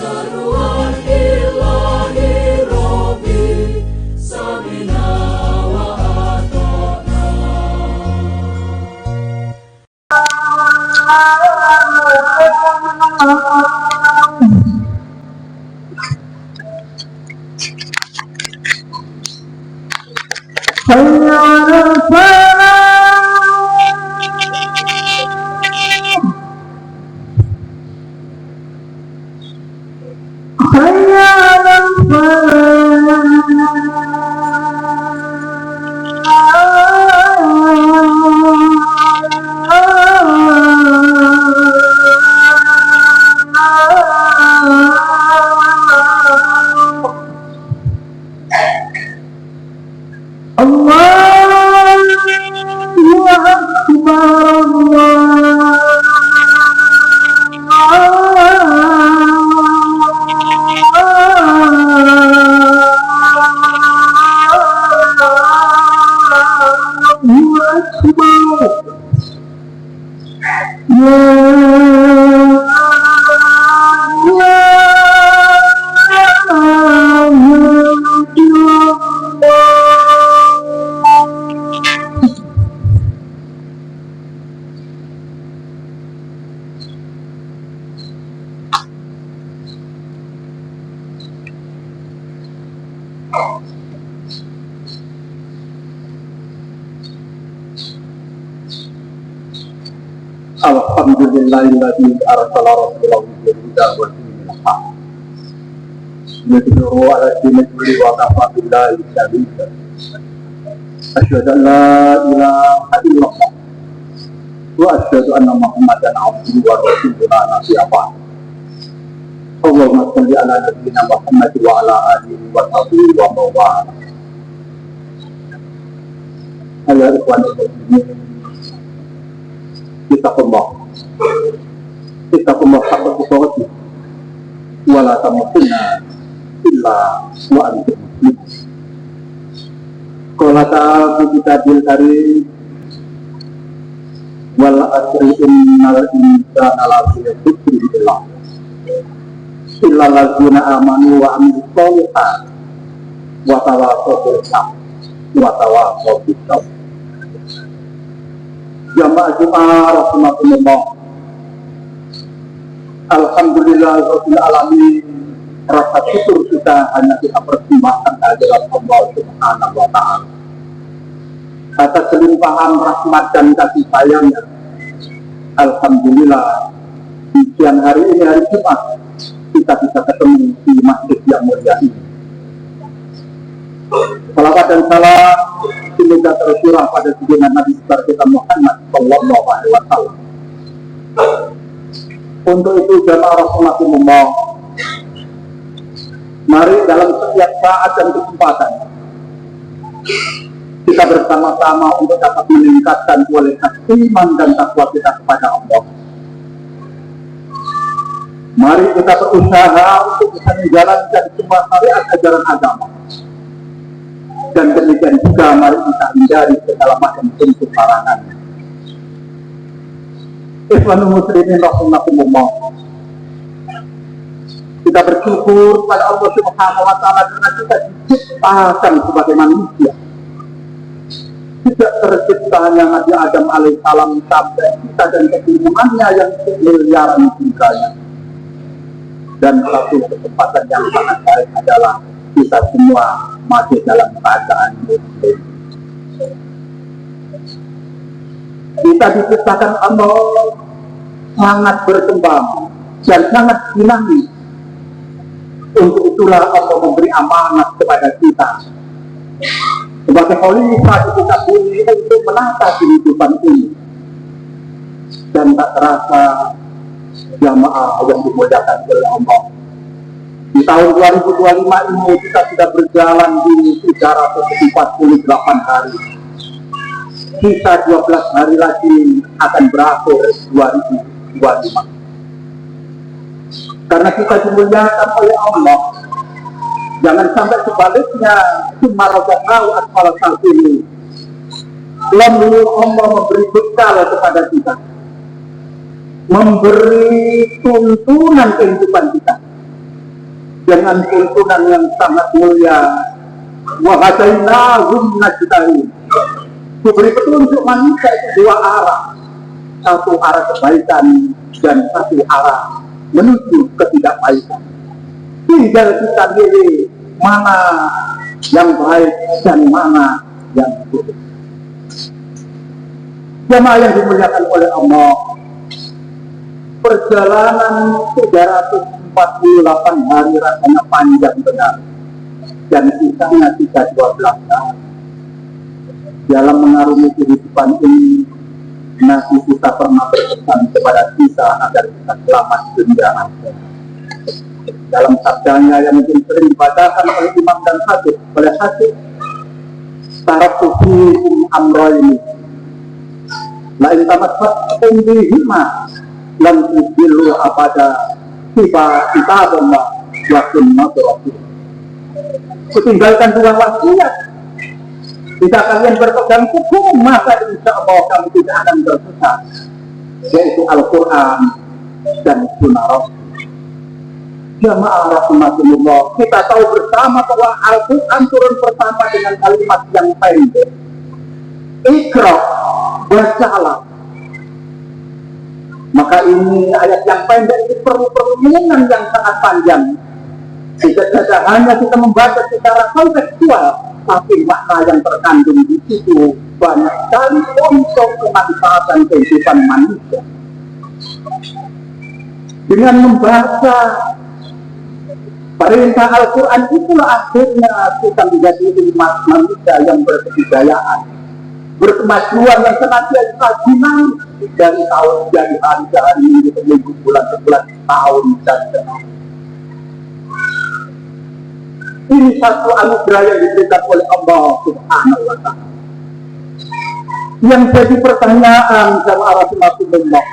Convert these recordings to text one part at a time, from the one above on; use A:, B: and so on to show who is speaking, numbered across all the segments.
A: Seruan ilahi Rabbi Samina wa ata'na.
B: Hayya 'alal falah, hayya 'alal Allahu Akbar, Allahu Akbar. Alhamdulillahilladzi arsala rasulahu bil huda wa dinil haq yudhhiruhu 'ala dini kullihi wa kafa billahi shahida. Asyhadu an la ilaha illallah wa asyhadu anna Muhammadan 'abduhu wa rasuluhu la nabiyya ba'dahu. Allahumma shalli 'ala nabiyyina Muhammad wa 'ala alihi wa sahbihi wa man wala. Ya ikhwanul muslimin, Ittaqullah haqqa tuqatih wa la tamutunna illa wa antum muslimun. Qala ta'ala fi kitabil karim, wal asri innal insana lafi khusr illa allazina amanu wa amilus sholihat wa tawassaw bil haqq wa tawassaw bis sabr. Jamaah Jumat rahimakumullah. Alhamdulillah rabbil alamin. Rasa syukur kita hanya kita persembahkan kehadirat Allah Subhanahu wa ta'ala atas kelimpahan rahmat dan kasih sayangnya. Alhamdulillah, di siang hari ini, hari Jumat, kita bisa ketemu di masjid yang mulia ini. Salawat dan salam semoga tercurah pada junjungan Nabi besar kita Muhammad sallallahu alaihi wasallam. Untuk itu jamaah rahimakumullah, mari dalam setiap saat dan kesempatan kita bersama-sama untuk dapat meningkatkan kualitas iman dan takwa kita kepada Allah. Mari kita berusaha untuk bisa menjalankan semua syariat ajaran agama. Dan demikian juga mari kita hindari segala macam bentuk larangan. Ikhwanul muslimin rahimakumullah. Kita bersyukur pada Allah Subhanahu wa ta'ala karena kita diciptakan sebagai manusia. Tidak tercipta hanya Nabi Adam alaihissalam sampai kita dan keturunannya yang miliaran jumlahnya. Dan satu kesempatan yang sangat baik adalah kita semua masih dalam keadaan muslim. Kita diciptakan Allah sangat berkembang dan sangat dinamis. Untuk itulah Allah memberi amanat kepada kita sebagai khalifah di muka bumi untuk menata kehidupan ini. Dan tak terasa jamaah yang dimuliakan oleh Allah, di tahun 2025 ini kita sudah berjalan di 348 hari. Sisa 12 hari lagi akan berakhir 2025. Karena kita dimuliakan oleh Allah, jangan sampai sebaliknya cuma razaqnahu asfala safilin. Lalu Allah memberi bekal kepada kita, memberi tuntunan kehidupan kita, dengan tuntunan yang sangat mulia. Wa hadainahum najdain. Diberi petunjuk manusia itu dua arah, satu arah kebaikan dan satu arah menuju ketidakbaikan. Tinggal kita pilih mana yang baik dan mana yang buruk. Jemaah yang dimuliakan oleh Allah, perjalanan 348 hari rasanya panjang benar, dan sisanya 312 tahun. Dalam mengarungi kehidupan ini, Nabi kita pernah berpesan kepada kita agar kita selamat dunia akhirat. Dalam sabdanya yang mungkin sering dibacakan oleh imam dan khatib, oleh khatib, taraktu fiikum amrayni la in tamassaktum bihima lan tudillu abada kitabullah wa sunnatu rasul. Kutinggalkan dua wasiat. Jika kalian berpegang teguh, maka insya Allah kamu tidak akan tersesat, yaitu Al-Quran dan Sunnah Rasul. Jamaah rahimakumullah, kita tahu bersama bahwa Al-Quran turun pertama dengan kalimat yang pendek. Iqra, bacalah. Maka ini ayat yang pendek itu perlu perlindungan yang sangat panjang. Tidak saja hanya kita membaca secara kontekstual, tapi makna yang terkandung di situ banyak sekali untuk kemanfaatan kehidupan manusia. Dengan membaca perintah Al-Quran itulah akhirnya kita menjadi umat manusia yang berkebudayaan, berkemajuan yang senantiasa dinamis dari tahun jadi hari ke hari, minggu ke minggu, bulan ke bulan, tahun dan tahun. Ini satu anugerah yang diberikan oleh Allah Subhanahu wa Ta'ala. Yang jadi pertanyaan jamaah rahimakumullah,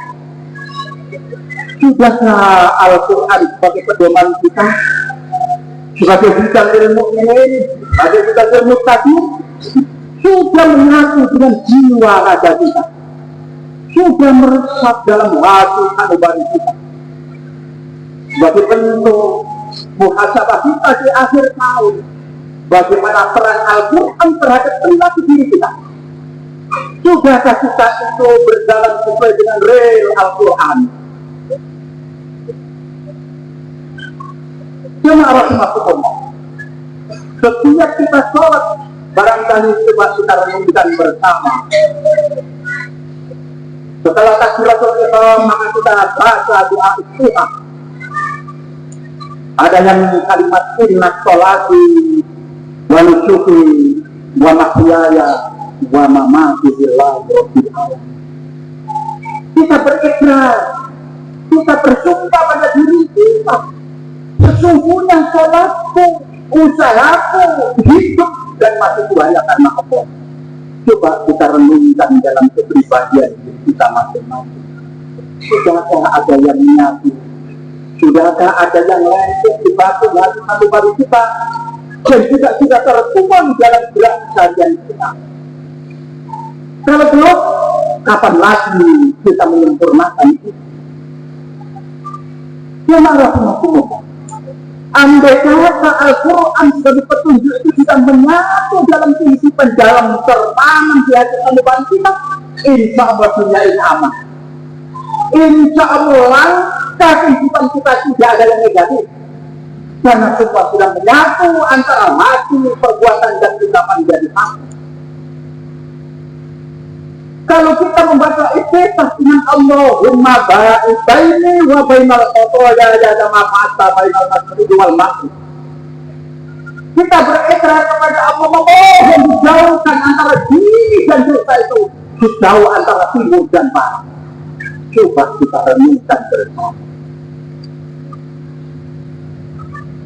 B: sudahkah Al-Quran sebagai pedoman kita, sebagai bidang ilmu ini, sebagai bidang ilmu tadi, sudah menyatu dengan jiwa raga kita, sudah meresap dalam hati sanubari kita, sebagai bentuk muhasabah kita di akhir tahun, bagaimana peran Al-Quran terhadap perilaku diri kita. Sudahkah kita itu berjalan sesuai dengan rel Al-Quran? Jemaah rahimakumullah, setiap kita sholat, barangkali coba kita renungkan bersama. Setelah takbiratul ihram, maka kita baca doa istighfar. Ada yang kalimat inna sholati wa nusuki wa mahyaya wa mamati lillahi rabbil alamin. Kita berikrar, kita bersumpah pada diri kita, sesungguhnya sholatku, usahaku, hidup dan mati itu hanya karena Allah. Coba kita renungkan dalam kepribadian kita masing-masing. Sudahkah ada yang menyatu? Sudahkah ada yang lengket di batu hati baru kita dan juga sudah tertuang dalam gerak keseharian kita? Kalau belum, kapan lagi kita menyempurnakan itu? Jemaah rahimakumullah, andai kata Al-Quran sebagai petunjuk itu bisa menyatu dalam kehidupan, dalam tertanam di hati sanubari kita, insya Allah dunia ini aman. Insya Allah kehidupan kita tidak ada yang negatif, karena semua sudah menyatu antara hati, perbuatan dan ucapan menjadi satu. Kalau kita membaca istighfar dengan Allahumma ba'id baini wa bainal khotoya ya kama ba'adta bainal masyriqi wal maghrib, kita berikrar kepada Allah memohon dijauhkan antara diri dan dosa itu, dijauh antara timur dan barat. Coba kita renungkan bersama.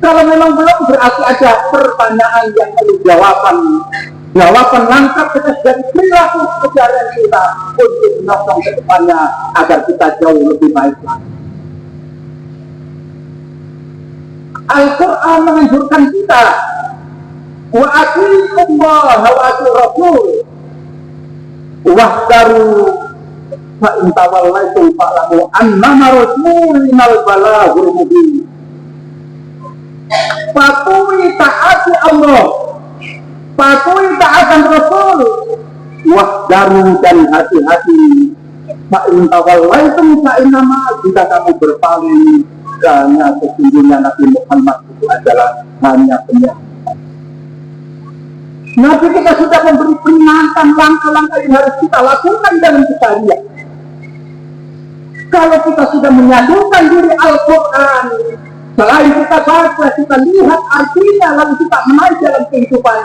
B: Kalau memang belum, berarti ada pertanyaan yang perlu jawaban lengkap dari perilaku keseharian kita untuk menopang ke depannya agar kita jauh lebih baik lagi. Al-Quran menganjurkan kita wa atiillaha wa atiir rasul wahdaru fa in tawallaitum fa'lamu annama rasulunal balaghul mubin. patuhi taati Allah, patuhi taatan Rasul, wahdaru dan hati-hati. Fa'in tawallaitum fa'inama, jika kamu berpaling, karena sesungguhnya Nabi Muhammad itu adalah hanya penyakit. Nabi kita sudah memberi peringatan langkah-langkah yang harus kita lakukan dalam keseharian. Kalau kita sudah menyatukan diri Al-Quran, selain kita baca, kita lihat artinya, lalu kita menaik dalam kehidupan,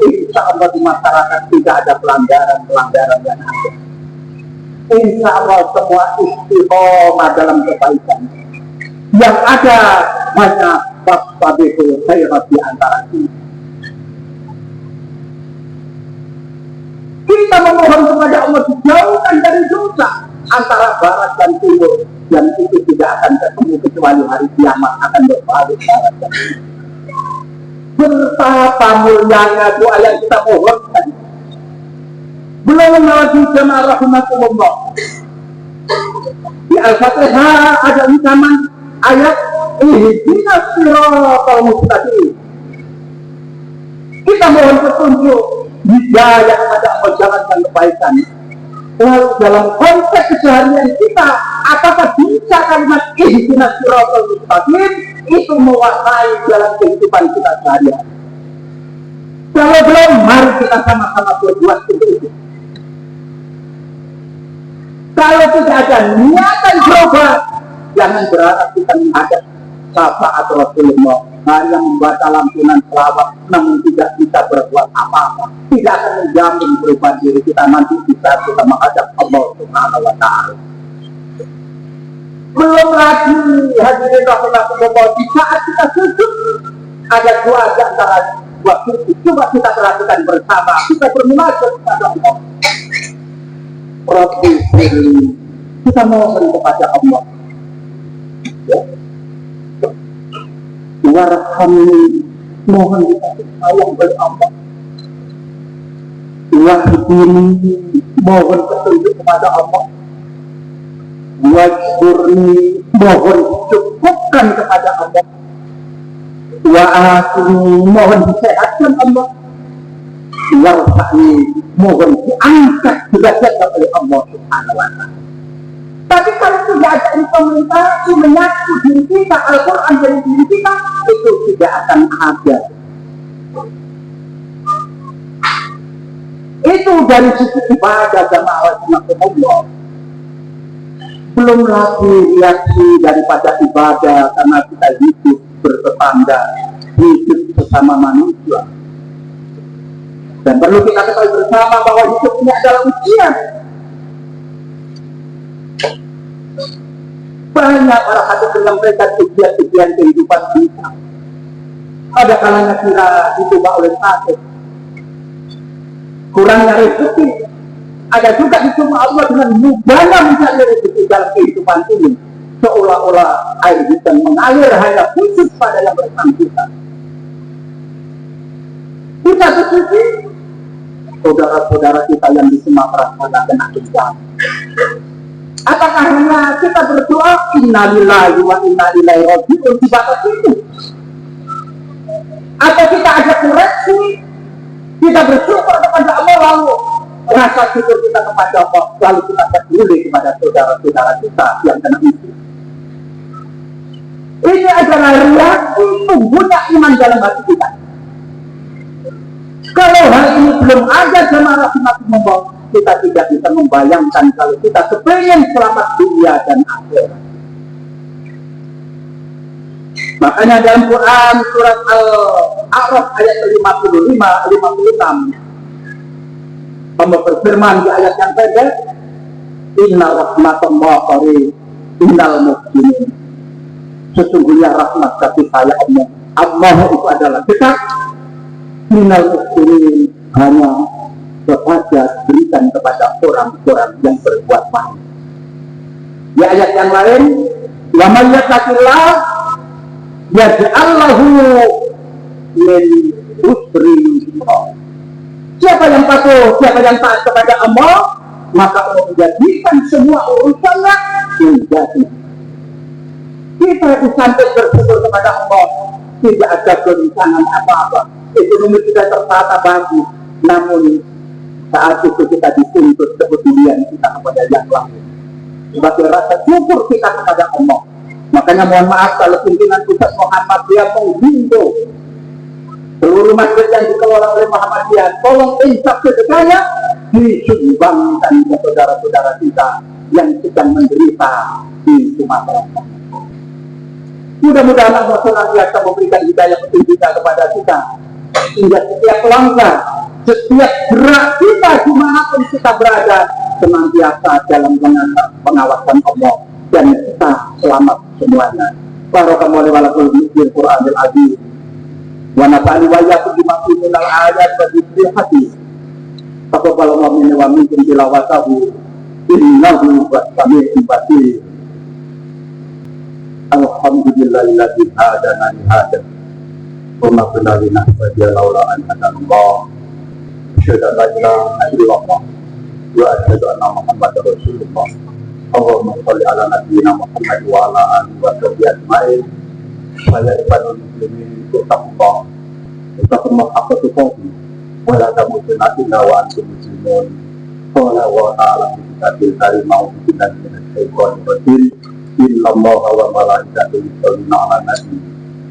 B: insya Allah di masyarakat tidak ada pelanggaran yang ada. Insya Allah semua istiqomah dalam kebaikan. Yang ada hanya fastabihul khairat di antara kita. Kita memohon kepada Allah dijauhkan dari dosa antara barat dan timur, yang itu tidak akan ketemu kecuali hari kiamat akan berbalik barat dan timur. Betapa mulianya doa yang kita mohonkan. Belum lagi jemaah rahimakumullah, di Al-Fatihah ada ancaman ayat ihdinas siratal mustaqim. Kita mohon petunjuk, hidayah kepada Allah, jalankan kebaikan. Lalu dalam konteks keseharian kita, apakah bisa kalimat ihdinas siratal mustaqim itu mewakili dalam kehidupan kita sehari-hari? Kalau belum, mari kita sama-sama berbuat seperti itu. Kalau tidak ada niatan berubah, jangan berharap kita menghadap syafaat Rasulullah hanya membaca lantunan selawat, namun tidak bisa berbuat apa-apa. Tidak akan menjamin perubahan diri kita nanti bisa kita menghadap Allah Subhanahu wa Ta'ala. Belum lagi hadirin rahimahullah, di saat kita sujud ada dua di antara dua sujud. Coba kita lakukan bersama, kita bermunajat kepada Allah. Rabbi firli, kita mohon kepada Allah, ya, warhamni, mohon kita sayang oleh Allah, wahdini, mohon petunjuk kepada Allah, wajburni, mohon cukupkan kepada Allah, wa'afini, mohon disehatkan Allah, warfa'ni, mohon diangkat derajat oleh Allah Subhanahu wa Ta'ala. Tapi kalau tidak ada implementasi menyatu diri kita, Al-Quran dari diri kita, itu tidak akan ada. Itu dari sisi ibadah jamaah rahimakumullah. Belum lagi reaksi daripada ibadah karena kita hidup bertetangga, hidup bersama manusia. Dan perlu kita ketahui bersama bahwa hidup ini adalah ujian. Banyak para hadirin menyampaikan ujian-ujian kehidupan kita. Ada kalanya kita dicoba oleh sakit, kurangnya rezeki. Ada juga dicoba Allah dengan mudahnya misalnya rezeki dalam kehidupan ini, seolah-olah air hujan mengalir hanya khusus pada yang bersangkutan. Di satu sisi, saudara-saudara kita yang di Sumatera Selatan kena bencana. Apakah hanya kita berdoa innalillahi wa inna ilaihi raji'un di batas itu? Atau kita ada koreksi, kita bersyukur kepada Allah, lalu rasa syukur kita kepada Allah, lalu kita peduli kepada saudara-saudara kita yang kena itu? Ini adalah reaksi tumbuhnya iman dalam hati kita. Kalau hal ini belum ada jamaah rahimakumullah, kita tidak bisa membayangkan kalau kita kepingin selamat dunia dan akhirat. Makanya dalam Quran surat Al-A'raf ayat 55-56 Allah berfirman di ayat yang pendek, inna rahmatullah qarib innal muhsinin, sesungguhnya rahmat kasih saya Allah itu adalah dekat, innal muhsinin, hanya kepada berikan kepada orang-orang yang berbuat baik. Di ayat yang lain, wa may yattaqillah yaj'al lahu min usri yusra. Siapa yang patuh, siapa yang taat kepada Allah, maka Allah menjadikan semua urusannya menjadi. Kita disamping bersyukur kepada Allah, tidak ada perencanaan apa-apa, ekonomi kita tertata bagus, namun saat itu kita dituntut kepedulian kita kepada yang lain sebagai rasa syukur kita kepada Allah. Makanya mohon maaf kalau pimpinan pusat Muhammadiyah menghimbau seluruh masjid yang dikelola oleh Muhammadiyah, tolong insaf sedekahnya disumbangkan ke saudara-saudara kita yang sedang menderita di Sumatera. Mudah-mudahan Allah senantiasa memberikan hidayah petunjuk kepada kita hingga setiap langkah, setiap gerak kita dimanapun kita berada senantiasa dalam pengawasan Allah dan kita selamat semuanya. Barakallahu wa lakum fil Qur'anil azim wa nafa'ani wa iyyakum bima fihi minal ayat wa dzikril hakim. Taqabbalallahu minna wa minkum tilawatahu innahu was-sami'ul basir. Alhamdulillahilladzi hadana li hada wa ma kunna linahtadiya laula an hadana Allah. Asyhadu an la ilaha illallah wa asyhadu anna Muhammadar Rasulullah. Allahumma shalli ala nabiyyina Muhammad wa ala alihi wa sahbihi ajmain. Saya ibadul muslimin taqwa haqqa tuqatih wa la tamutunna illa wa antum muslimun. Qala wa ta'ala fi kitabil karim a'udzu billahi minasy syaithanir rajim. Innallaha wa malaikatahu yusholluna 'alan nabi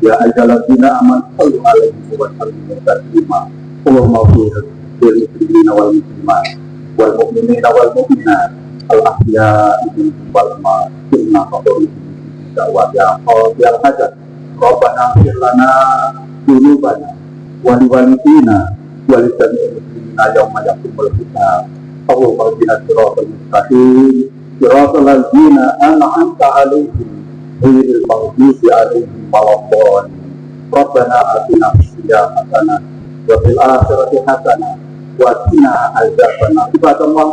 B: ya ayyuhalladzina amanu shallu 'alaihi wa sallimu taslima. Allahumma ighfir lil muslimina wal muslimat wal mu'minina wal mu'minat al ahya'i minhum wal amwat innaka qaribun da'wat ya qadiyal hajat. Rabbana ighfir lana dzunubana wa liwalidina wa lisjami'il muslimina yauma yaqumul hisab. Allahumma ihdina siratal mustaqim siratal ladzina an'amta 'alaihim ghairil maghdubi 'alaihim waladdallin. Rabbana atina fid dunya hasanah wa fil akhirati hasanah wa qina adzabannar. Ibadallah,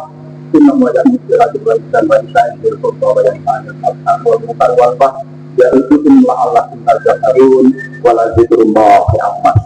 B: inna ma ya'muru bil 'adli wal ihsani wa ita'i dhil qurba wal munkar wal baghi ya'idukum la'allakum tadhakkarun wa la dzikrullahi akbar.